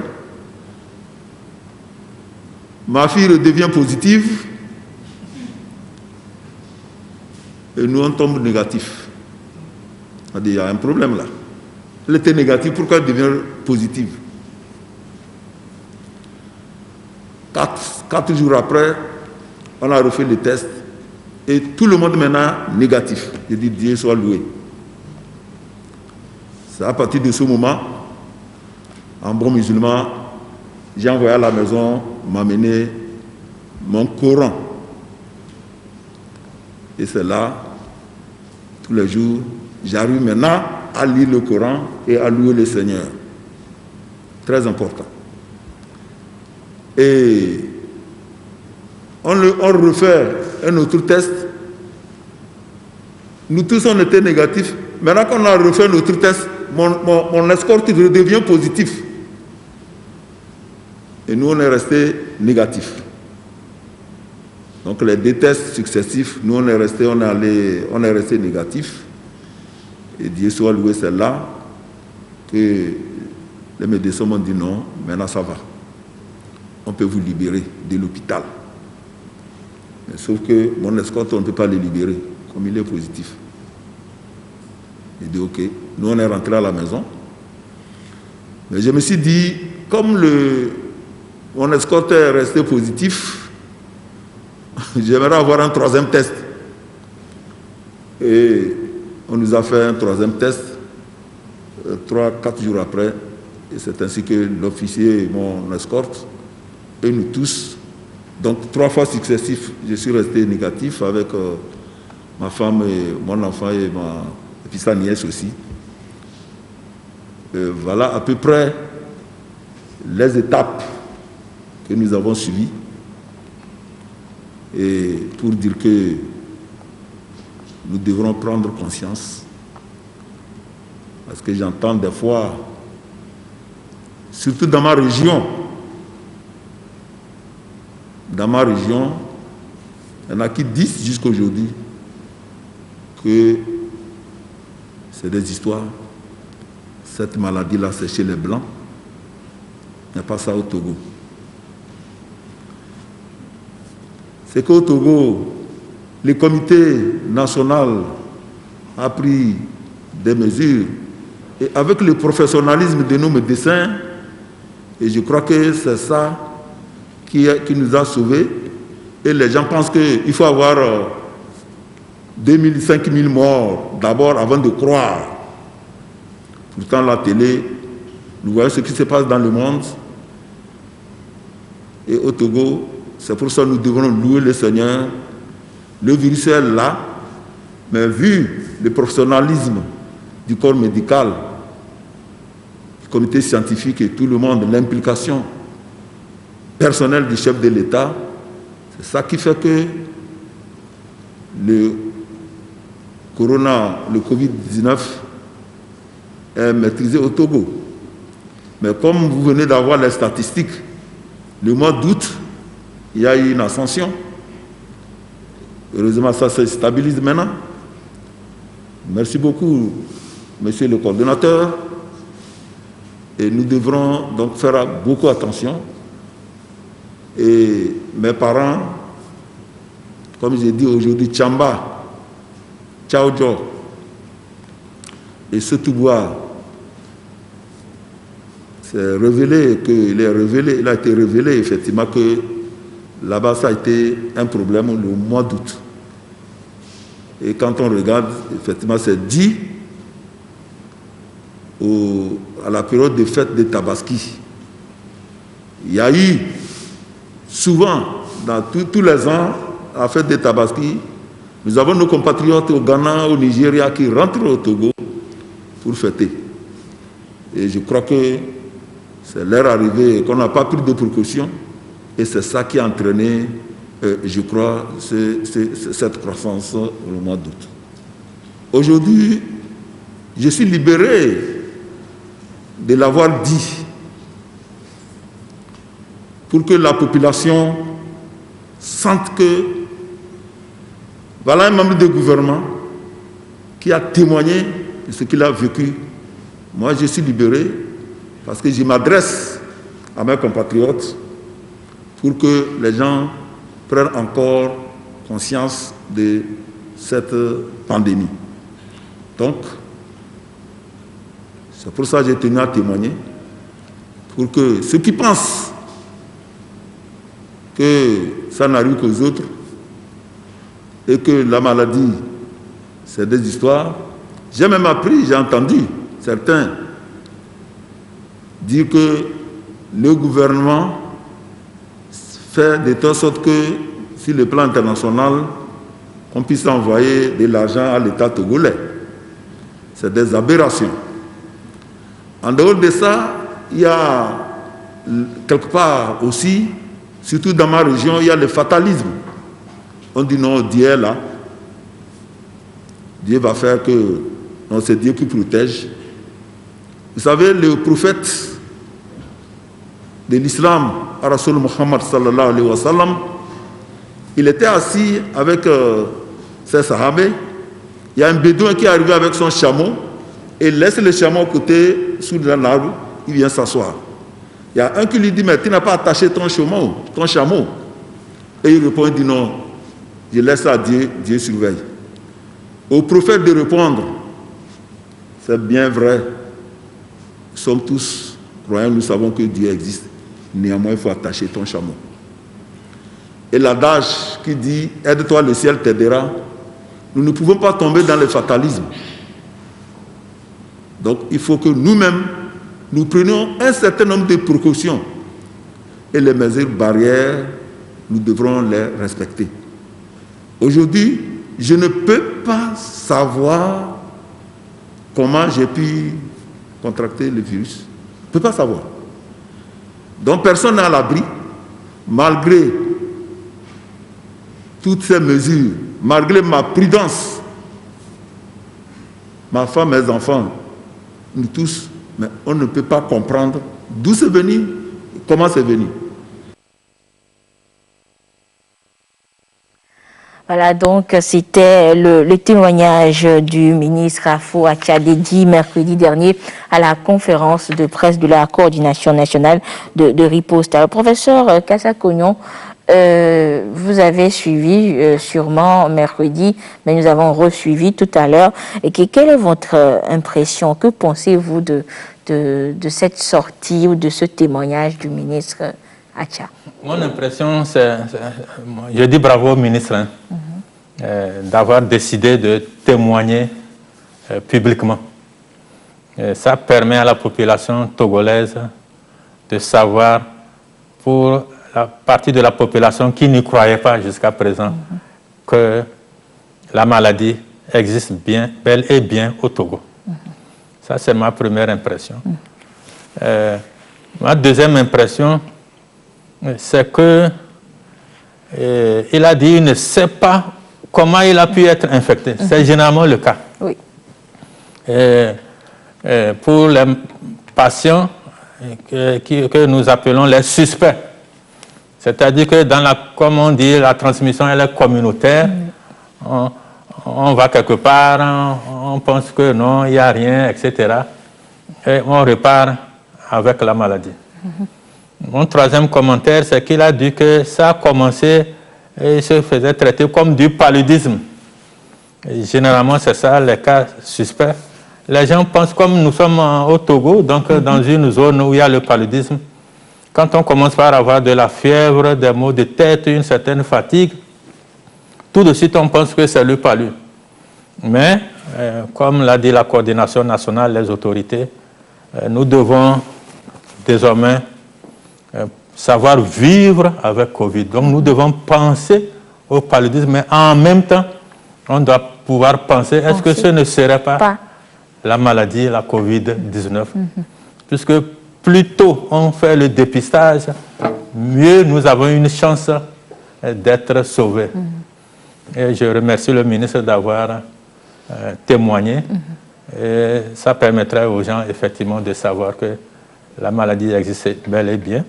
Ma fille redevient positive et nous on tombe négatif. Il y a un problème là. Elle était négative, pourquoi elle devient positive? 4 jours après, on a refait le test et tout le monde maintenant négatif. Je dis Dieu soit loué. C'est à partir de ce moment, en bon musulman, j'ai envoyé à la maison m'amener mon Coran. Et c'est là, tous les jours, j'arrive maintenant à lire le Coran et à louer le Seigneur. Très important. Et on refait un autre test. Nous tous, on était négatifs. Maintenant qu'on a refait un autre test, mon escorte devient positif. Et nous, on est restés négatifs. Donc, les 2 tests successifs, nous, on est restés négatifs. Et Dieu soit loué, c'est là que les médecins m'ont dit non, maintenant ça va. On peut vous libérer de l'hôpital. Mais sauf que mon escorte, on ne peut pas le libérer, comme il est positif. J'ai dit ok, nous, on est rentrés à la maison. Mais je me suis dit, comme mon escorte est resté positif, j'aimerais avoir un 3e test. Et on nous a fait un 3e test, 3-4 jours après. Et c'est ainsi que l'officier et mon escorte, et nous tous, donc 3 fois successifs, je suis resté négatif avec ma femme et mon enfant et puis sa nièce aussi. Voilà à peu près les étapes que nous avons suivies. Et pour dire que nous devrons prendre conscience, parce que j'entends des fois, surtout dans ma région, il y en a qui disent jusqu'à aujourd'hui que c'est des histoires. Cette maladie-là, c'est chez les Blancs. Il n'y a pas ça au Togo. C'est qu'au Togo, le comité national a pris des mesures et avec le professionnalisme de nos médecins, et je crois que c'est ça qui nous a sauvés. Et les gens pensent qu'il faut avoir 2000, 5000 morts d'abord avant de croire. Pourtant, la télé, nous voyons ce qui se passe dans le monde. Et au Togo, c'est pour ça que nous devons louer le Seigneur. Le virus est là, mais vu le professionnalisme du corps médical, du comité scientifique et tout le monde, l'implication personnelle du chef de l'État, c'est ça qui fait que le Covid-19 est maîtrisé au Togo. Mais comme vous venez d'avoir les statistiques, le mois d'août, il y a eu une ascension. Heureusement, ça se stabilise maintenant. Merci beaucoup, monsieur le coordonnateur. Et nous devrons donc faire beaucoup attention. Et mes parents, comme j'ai dit aujourd'hui, Tchamba, Tchaoudjo et Setouboua, c'est révélé il a été révélé effectivement que là-bas ça a été un problème le mois d'août. Et quand on regarde, effectivement, c'est dit à la période des fêtes de Tabaski. Il y a eu souvent tous les ans, à la fête des Tabaski, nous avons nos compatriotes au Ghana, au Nigeria qui rentrent au Togo pour fêter. Et je crois que c'est leur arrivée qu'on n'a pas pris de précautions et c'est ça qui a entraîné, je crois, cette croissance au mois d'août. Aujourd'hui, je suis libéré de l'avoir dit pour que la population sente que voilà un membre du gouvernement qui a témoigné de ce qu'il a vécu. Moi, je suis libéré parce que je m'adresse à mes compatriotes pour que les gens prennent encore conscience de cette pandémie. Donc, c'est pour ça que j'ai tenu à témoigner, pour que ceux qui pensent que ça n'arrive qu'aux autres et que la maladie, c'est des histoires. J'ai même appris, j'ai entendu certains dire que le gouvernement fait de telle sorte que, sur le plan international, qu'on puisse envoyer de l'argent à l'État togolais. C'est des aberrations. En dehors de ça, il y a quelque part aussi, surtout dans ma région, il y a le fatalisme. On dit non, Dieu est là. Dieu va faire que... Non, c'est Dieu qui protège. Vous savez, le prophète de l'islam, Rasul Muhammad sallallahu alayhi wa sallam, il était assis avec ses sahabés. Il y a un bédouin qui est arrivé avec son chameau et laisse le chameau à côté sous l'arbre, il vient s'asseoir. Il y a un qui lui dit, mais tu n'as pas attaché ton chameau. Et il répond, il dit non, je laisse à Dieu, Dieu surveille. Au prophète de répondre, c'est bien vrai, nous sommes tous croyants, nous savons que Dieu existe. Néanmoins, il faut attacher ton chameau. Et l'adage qui dit, aide-toi, le ciel t'aidera, nous ne pouvons pas tomber dans le fatalisme. Donc, il faut que nous-mêmes, nous prenions un certain nombre de précautions. Et les mesures barrières, nous devrons les respecter. Aujourd'hui, je ne peux pas savoir comment j'ai pu contracter le virus. Je ne peux pas savoir. Donc, personne n'est à l'abri, malgré toutes ces mesures, malgré ma prudence. Ma femme, mes enfants, nous tous, mais on ne peut pas comprendre d'où c'est venu, comment c'est venu. Voilà, donc c'était le témoignage du ministre Afo Atcha-Dedi mercredi dernier à la conférence de presse de la coordination nationale de riposte. Alors, professeur Kassa-Kognon, vous avez suivi sûrement mercredi, mais nous avons resuivi tout à l'heure. Et quelle est votre impression? Que pensez-vous de cette sortie ou de ce témoignage du ministre Atcha? Mon impression, c'est je dis bravo au ministre d'avoir décidé de témoigner publiquement. Ça permet à la population togolaise de savoir, pour la partie de la population qui n'y croyait pas jusqu'à présent, que la maladie existe bien, bel et bien au Togo. Ça, c'est ma première impression. Ma deuxième impression, c'est que il a dit qu'il ne sait pas comment il a pu être infecté. C'est généralement le cas. Oui. Pour les patients que nous appelons les suspects, c'est-à-dire que comme on dit, la transmission elle est communautaire. On va quelque part, on pense que non, il n'y a rien, etc. Et on repart avec la maladie. Mon troisième commentaire, c'est qu'il a dit que ça a commencé et se faisait traiter comme du paludisme. Et généralement, c'est ça, les cas suspects. Les gens pensent, comme nous sommes au Togo, donc dans une zone où il y a le paludisme, quand on commence par avoir de la fièvre, des maux de tête, une certaine fatigue, tout de suite on pense que c'est le palu. Mais, comme l'a dit la coordination nationale, les autorités, nous devons désormais savoir vivre avec Covid. Donc nous devons penser au paludisme, mais en même temps, on doit pouvoir penser, est-ce que ce ne serait pas la maladie, la Covid-19? Puisque plus tôt on fait le dépistage, mieux nous avons une chance d'être sauvés. Et je remercie le ministre d'avoir témoigné. Et ça permettrait aux gens effectivement de savoir que la maladie existe bel et bien.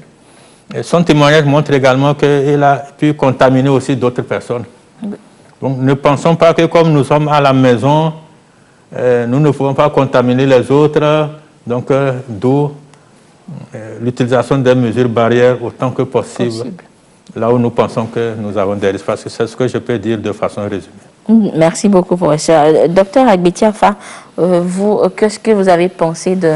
Et son témoignage montre également qu'il a pu contaminer aussi d'autres personnes. Donc ne pensons pas que comme nous sommes à la maison, nous ne pouvons pas contaminer les autres. Donc d'où l'utilisation des mesures barrières autant que possible. Là où nous pensons que nous avons des risques. Parce que c'est ce que je peux dire de façon résumée. Merci beaucoup, professeur. Docteur Agbetiafa, vous, qu'est-ce que vous avez pensé de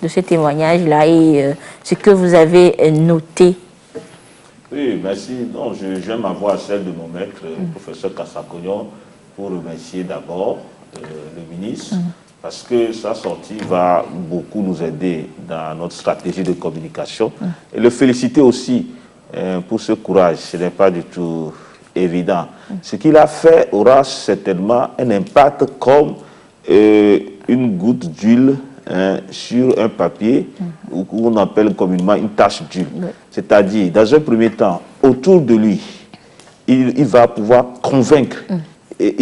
ce témoignage-là et ce que vous avez noté? Oui, merci. Non, j'aime avoir celle de mon maître, le professeur Kassakognon, pour remercier d'abord le ministre, parce que sa sortie va beaucoup nous aider dans notre stratégie de communication. Et le féliciter aussi pour ce courage. Ce n'est pas du tout évident. Ce qu'il a fait aura certainement un impact comme une goutte d'huile sur un papier, où on appelle communément une tache d'huile. C'est-à-dire, dans un premier temps, autour de lui, il va pouvoir convaincre. Et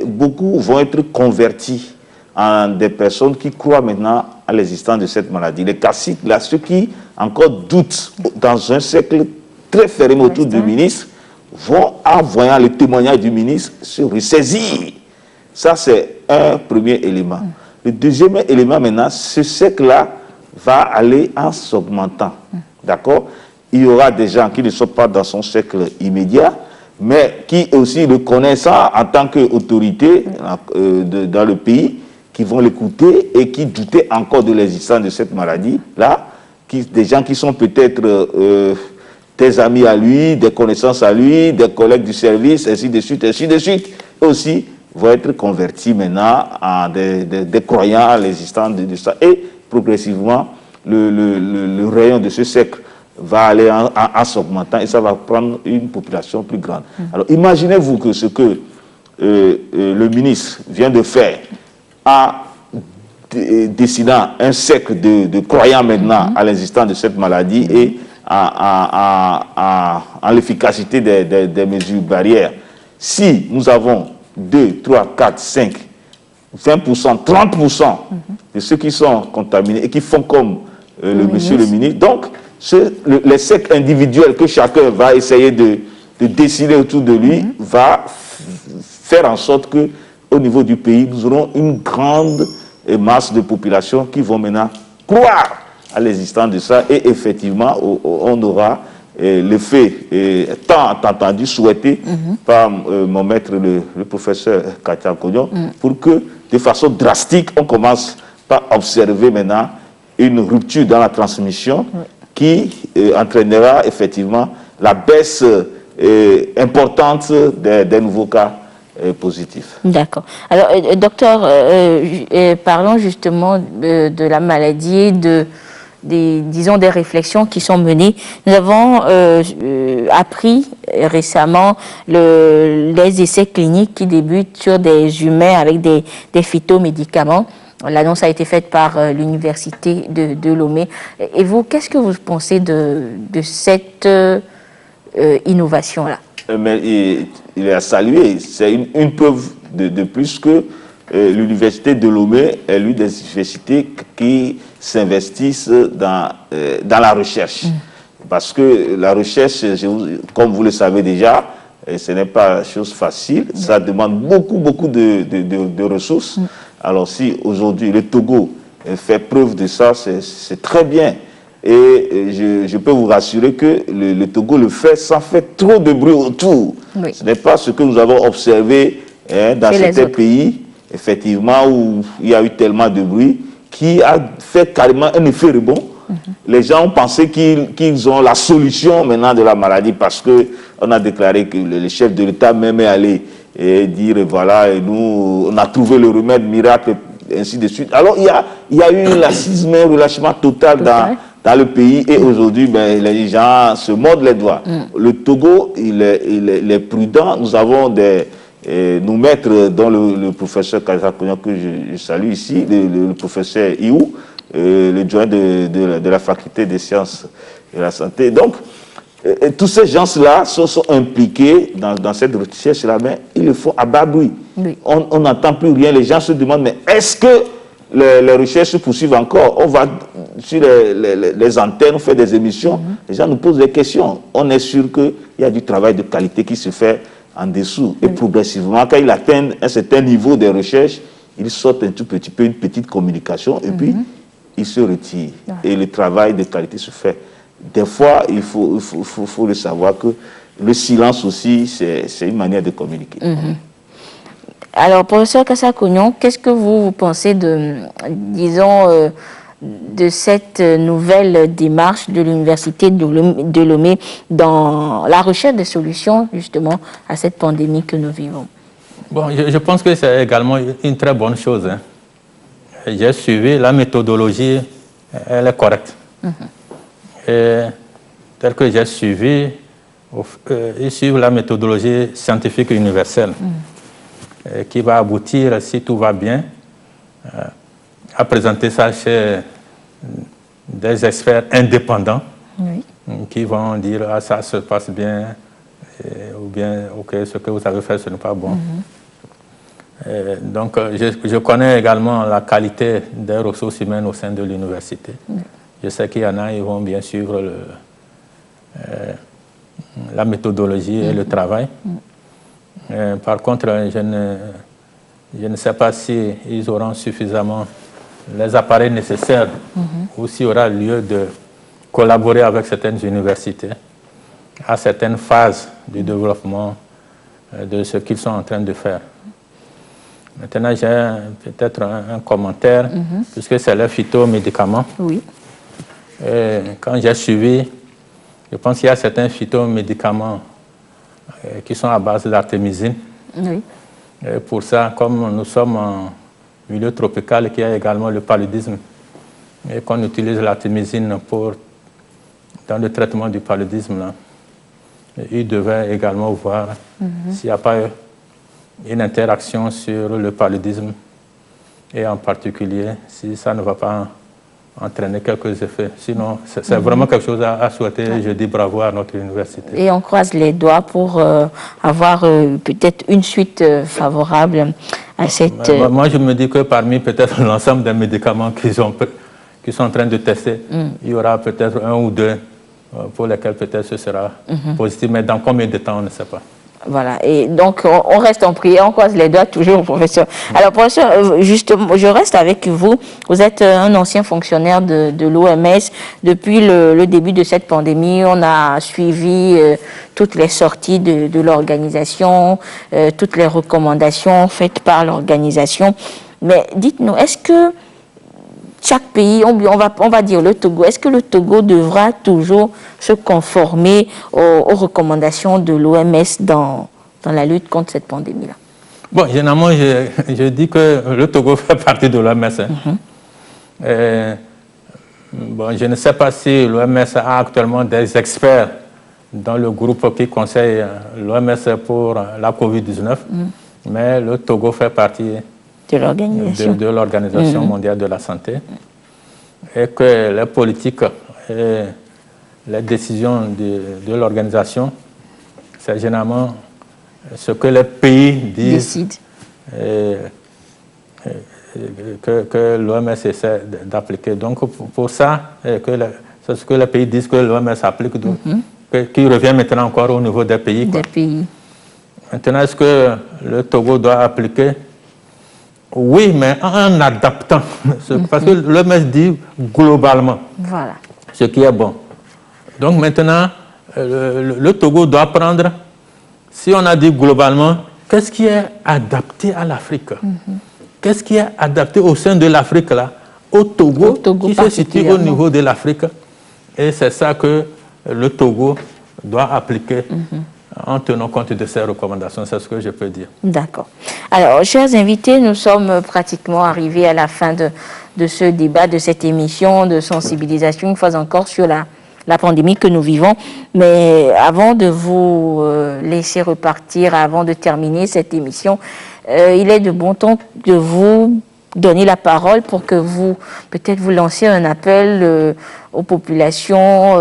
beaucoup vont être convertis en des personnes qui croient maintenant à l'existence de cette maladie. Les classiques, là, ceux qui encore doutent dans un cercle très fermé autour du ministre, vont, en voyant le témoignage du ministre, se ressaisir. Ça, c'est un premier élément. Le deuxième élément, maintenant, ce cercle-là va aller en s'augmentant. D'accord? Il y aura des gens qui ne sont pas dans son cercle immédiat, mais qui aussi le connaissent en tant qu'autorité dans le pays, qui vont l'écouter et qui doutaient encore de l'existence de cette maladie-là, des gens qui sont peut-être des amis à lui, des connaissances à lui, des collègues du service, ainsi de suite, aussi vont être convertis maintenant en des croyants à l'existence de ça. Et progressivement, le rayon de ce cercle va aller en s'augmentant et ça va prendre une population plus grande. Alors imaginez-vous que ce que le ministre vient de faire en dessinant un cercle de croyants maintenant à l'existence de cette maladie et en l'efficacité des mesures barrières. Si nous avons 2, 3, 4, 5, 20%, 30% de ceux qui sont contaminés et qui font comme monsieur le ministre, donc les cercles individuels que chacun va essayer de dessiner autour de lui va faire en sorte que au niveau du pays, nous aurons une grande masse de population qui vont maintenant croire à l'existence de ça et effectivement, on aura l'effet tant entendu, souhaité par mon maître, le professeur Kassakognon, pour que de façon drastique, on commence par observer maintenant une rupture dans la transmission qui entraînera effectivement la baisse importante des nouveaux cas positif. D'accord. Alors, docteur, parlons justement de la maladie, disons des réflexions qui sont menées. Nous avons appris récemment les essais cliniques qui débutent sur des humains avec des phytomédicaments. L'annonce a été faite par l'université de Lomé. Et vous, qu'est-ce que vous pensez de cette innovation-là? Mais il est à saluer. C'est une preuve de plus que l'université de Lomé est l'une des universités qui s'investissent dans la recherche. Parce que la recherche, comme vous le savez déjà, ce n'est pas chose facile. Ça demande beaucoup de ressources. Alors si aujourd'hui le Togo fait preuve de ça, c'est très bien. Et je peux vous rassurer que le Togo le fait sans faire trop de bruit autour. Oui. Ce n'est pas ce que nous avons observé dans certains pays, effectivement, où il y a eu tellement de bruit, qui a fait carrément un effet rebond. Les gens ont pensé qu'ils ont la solution maintenant de la maladie parce qu'on a déclaré que le chef de l'État même est allé dire, voilà, et nous, on a trouvé le remède miracle, ainsi de suite. Alors, il y a eu un laxisme, un relâchement total dans le pays et aujourd'hui, ben, les gens se mordent les doigts. Le Togo, il est prudent. Nous avons nos maîtres, dont le professeur Kasa Kounian, que je salue ici, le professeur Iou, le doyen de la faculté des sciences et de la santé. Donc, tous ces gens-là sont impliqués dans cette recherche-là, mais ils le font à bas bruit. Oui. On n'entend plus rien. Les gens se demandent, mais est-ce que les recherches se poursuivent encore? On va sur les antennes, on fait des émissions, les gens nous posent des questions. On est sûr qu'il y a du travail de qualité qui se fait en dessous. Et progressivement, quand ils atteignent un certain niveau de recherche, ils sortent un tout petit peu, une petite communication, et puis ils se retirent. Et le travail de qualité se fait. Des fois, il faut le savoir que le silence aussi, c'est une manière de communiquer. Alors, professeur Kasa Kounian, qu'est-ce que vous pensez de, disons, de cette nouvelle démarche de l'Université de Lomé dans la recherche des solutions, justement, à cette pandémie que nous vivons? Bon, je pense que c'est également une très bonne chose. Hein. J'ai suivi la méthodologie, elle est correcte. Et tel que j'ai suivi, ils suivent la méthodologie scientifique universelle qui va aboutir, si tout va bien, à présenter ça chez des experts indépendants qui vont dire « Ah, ça se passe bien » ou bien « Ok, ce que vous avez fait, ce n'est pas bon ». Donc, je connais également la qualité des ressources humaines au sein de l'université. Je sais qu'il y en a, ils vont bien suivre la méthodologie et le travail. Par contre, je ne sais pas si ils auront suffisamment les appareils nécessaires ou s'il y aura lieu de collaborer avec certaines universités à certaines phases du développement de ce qu'ils sont en train de faire. Maintenant, j'ai peut-être un commentaire, puisque c'est le phytomédicament. Oui. Et quand j'ai suivi, je pense qu'il y a certains phytomédicaments qui sont à base d'artémisine. Oui. Et pour ça, comme nous sommes en milieu tropical, il y a également le paludisme, et qu'on utilise l'artémisine dans le traitement du paludisme, là, il devait également voir s'il n'y a pas une interaction sur le paludisme, et en particulier si ça ne va pas entraîner quelques effets. Sinon, c'est vraiment quelque chose à souhaiter. Je dis bravo à notre université. Et on croise les doigts pour avoir peut-être une suite favorable à cette... Moi, je me dis que parmi peut-être l'ensemble des médicaments qu'ils sont en train de tester, il y aura peut-être un ou deux pour lesquels peut-être ce sera positif. Mais dans combien de temps, on ne sait pas. Voilà, et donc on reste en prière, on croise les doigts toujours, professeur. Alors, professeur, justement, je reste avec vous. Vous êtes un ancien fonctionnaire de l'OMS. Depuis le début de cette pandémie, on a suivi toutes les sorties de l'organisation, toutes les recommandations faites par l'organisation. Mais dites-nous, est-ce que chaque pays, on va dire le Togo, est-ce que le Togo devra toujours se conformer aux recommandations de l'OMS dans la lutte contre cette pandémie-là? Bon, généralement, je dis que le Togo fait partie de l'OMS. Bon, je ne sais pas si l'OMS a actuellement des experts dans le groupe qui conseille l'OMS pour la COVID-19, mais le Togo fait partie de l'Organisation mondiale de la santé, et que les politiques et les décisions de l'organisation, c'est généralement ce que les pays disent que l'OMS essaie d'appliquer. Donc pour ça, c'est ce que les pays disent que l'OMS applique, qui revient maintenant encore au niveau des pays. Des pays. Maintenant, est-ce que le Togo doit appliquer? Oui, mais en adaptant, parce que l'OMS dit globalement ce qui est bon. Donc maintenant, le Togo doit prendre, si on a dit globalement, qu'est-ce qui est adapté à l'Afrique? Qu'est-ce qui est adapté au sein de l'Afrique, là, au Togo qui se situe au niveau de l'Afrique? Et c'est ça que le Togo doit appliquer. En tenant compte de ces recommandations, c'est ce que je peux dire. D'accord. Alors, chers invités, nous sommes pratiquement arrivés à la fin de de ce débat, de cette émission de sensibilisation, une fois encore, sur la pandémie que nous vivons. Mais avant de vous laisser repartir, avant de terminer cette émission, il est de bon ton de vous donner la parole pour que vous, peut-être, vous lanciez un appel aux populations.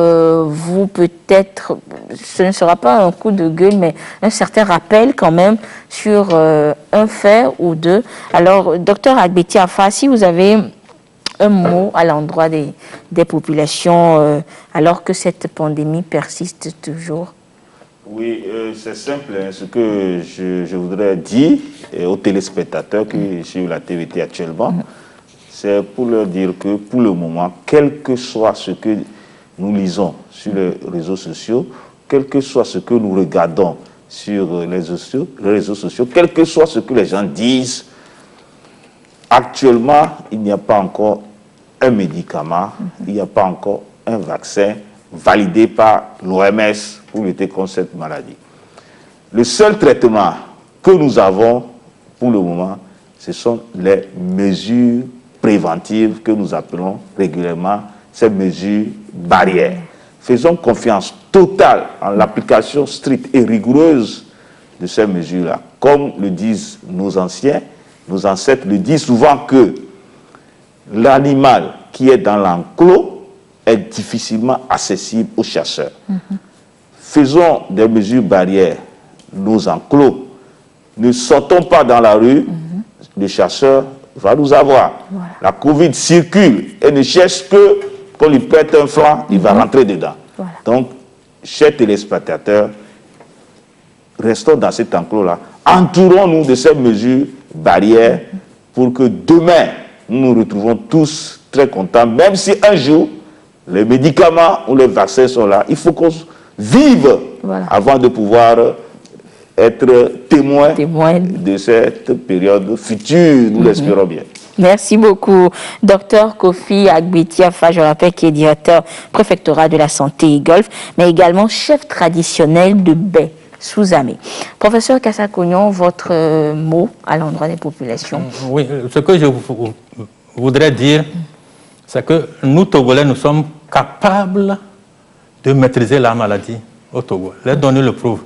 Vous, peut-être, ce ne sera pas un coup de gueule, mais un certain rappel quand même sur un fait ou deux. Alors, docteur Agbeti Afa, si vous avez un mot à l'endroit des populations, alors que cette pandémie persiste toujours. Oui, c'est simple. Hein, ce que je voudrais dire aux téléspectateurs qui suivent la TVT actuellement, c'est pour leur dire que pour le moment, quel que soit ce que nous lisons sur les réseaux sociaux, quel que soit ce que nous regardons sur les réseaux sociaux, quel que soit ce que les gens disent, actuellement, il n'y a pas encore un médicament, il n'y a pas encore un vaccin validé par l'OMS pour lutter contre cette maladie. Le seul traitement que nous avons pour le moment, ce sont les mesures préventives que nous appelons régulièrement ces mesures barrières. Faisons confiance totale en l'application stricte et rigoureuse de ces mesures-là. Comme le disent nos anciens, nos ancêtres le disent souvent que l'animal qui est dans l'enclos est difficilement accessible aux chasseurs. Faisons des mesures barrières, nos enclos. Ne sortons pas dans la rue, le chasseur va nous avoir. Voilà. La Covid circule et ne cherche que qu'on lui prête un franc, il va rentrer dedans. Voilà. Donc, chers téléspectateurs, restons dans cet enclos-là. Entourons-nous de ces mesures barrières pour que demain, nous nous retrouvons tous très contents, même si un jour, les médicaments ou les vaccins sont là. Il faut qu'on vive avant de pouvoir être témoin de cette période future, nous l'espérons bien. Merci beaucoup, Dr Kofi Agbeti Afa, je rappelle, qui est directeur préfectoral de la santé et golf, mais également chef traditionnel de Baie, sous Amé. Professeur Kassa-Kognon, votre mot à l'endroit des populations. Oui, ce que je voudrais dire, c'est que nous, Togolais, nous sommes capables de maîtriser la maladie au Togo. Les données le prouvent.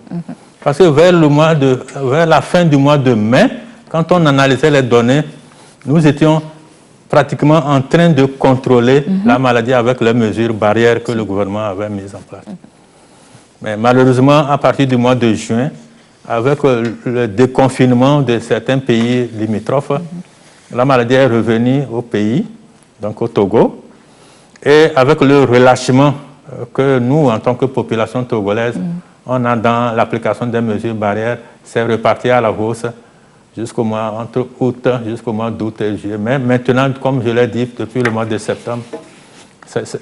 Parce que vers la fin du mois de mai, quand on analysait les données, nous étions pratiquement en train de contrôler la maladie avec les mesures barrières que le gouvernement avait mises en place. Mais malheureusement, à partir du mois de juin, avec le déconfinement de certains pays limitrophes, la maladie est revenue au pays, donc au Togo, et avec le relâchement que nous, en tant que population togolaise, on a dans l'application des mesures barrières, c'est reparti à la hausse jusqu'au mois, entre août, jusqu'au mois d'août et juillet. Mais maintenant, comme je l'ai dit, depuis le mois de septembre,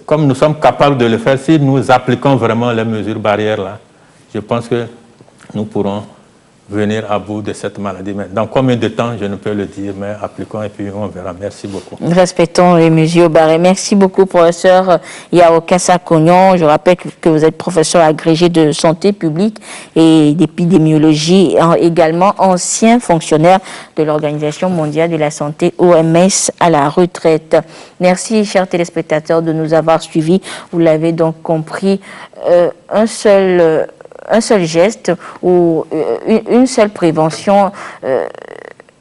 comme nous sommes capables de le faire, si nous appliquons vraiment les mesures barrières là, je pense que nous pourrons venir à bout de cette maladie. Mais dans combien de temps, je ne peux le dire, mais appliquons et puis on verra. Merci beaucoup. Respectons les mesures barrières. Merci beaucoup, professeur Yao Kassa-Kognon. Je rappelle que vous êtes professeur agrégé de santé publique et d'épidémiologie, également ancien fonctionnaire de l'Organisation mondiale de la santé, OMS, à la retraite. Merci, chers téléspectateurs, de nous avoir suivis. Vous l'avez donc compris, un seul geste ou une seule prévention,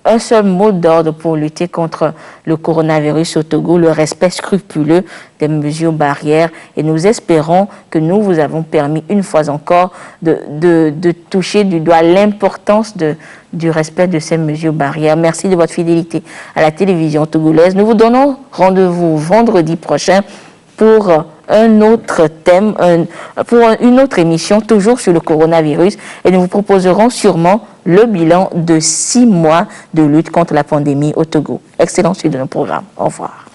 un seul mot d'ordre pour lutter contre le coronavirus au Togo, le respect scrupuleux des mesures barrières. Et nous espérons que nous vous avons permis une fois encore de toucher du doigt l'importance du respect de ces mesures barrières. Merci de votre fidélité à la télévision togolaise. Nous vous donnons rendez-vous vendredi prochain pour un autre thème, pour une autre émission, toujours sur le coronavirus. Et nous vous proposerons sûrement le bilan de 6 mois de lutte contre la pandémie au Togo. Excellente suite de nos programmes. Au revoir.